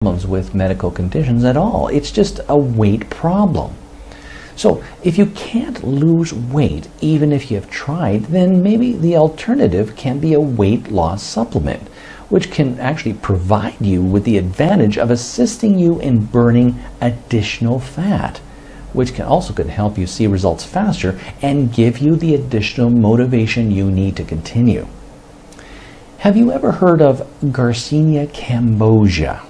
problems with medical conditions at all. It's just a weight problem. So if you can't lose weight, even if you have tried, then maybe the alternative can be a weight loss supplement, which can actually provide you with the advantage of assisting you in burning additional fat, which can help you see results faster and give you the additional motivation you need to continue. Have you ever heard of Garcinia cambogia?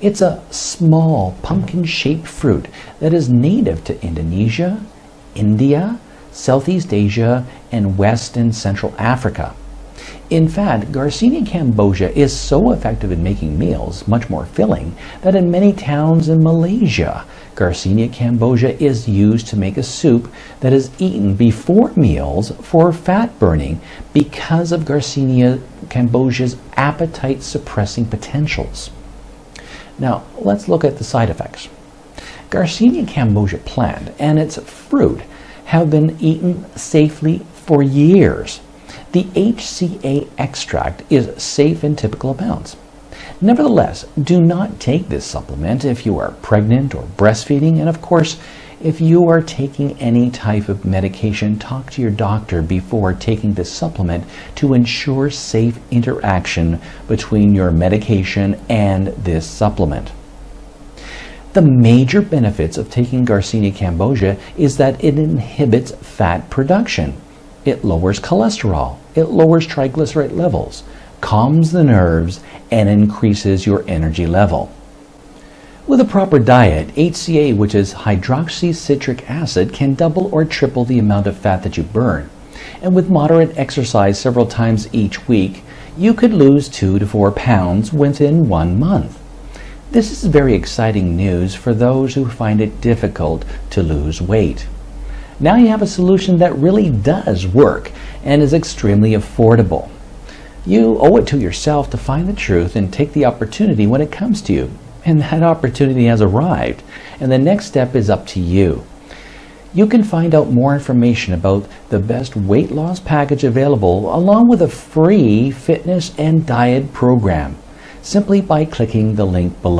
It's a small pumpkin-shaped fruit that is native to Indonesia, India, Southeast Asia, and West and Central Africa. In fact, Garcinia cambogia is so effective in making meals much more filling that in many towns in Malaysia, Garcinia cambogia is used to make a soup that is eaten before meals for fat burning because of Garcinia cambodia's appetite-suppressing potentials. Now, let's look at the side effects. Garcinia cambogia plant and its fruit have been eaten safely for years. The HCA extract is safe in typical amounts. Nevertheless, do not take this supplement if you are pregnant or breastfeeding, and of course, if you are taking any type of medication, talk to your doctor before taking this supplement to ensure safe interaction between your medication and this supplement. The major benefits of taking Garcinia cambogia is that it inhibits fat production. It lowers cholesterol, it lowers triglyceride levels, calms the nerves, and increases your energy level. With a proper diet, HCA, which is hydroxycitric acid, can double or triple the amount of fat that you burn. And with moderate exercise several times each week, you could lose 2 to 4 pounds within 1 month. This is very exciting news for those who find it difficult to lose weight. Now you have a solution that really does work and is extremely affordable. You owe it to yourself to find the truth and take the opportunity when it comes to you. And that opportunity has arrived, and the next step is up to you. You can find out more information about the best weight loss package available along with a free fitness and diet program simply by clicking the link below.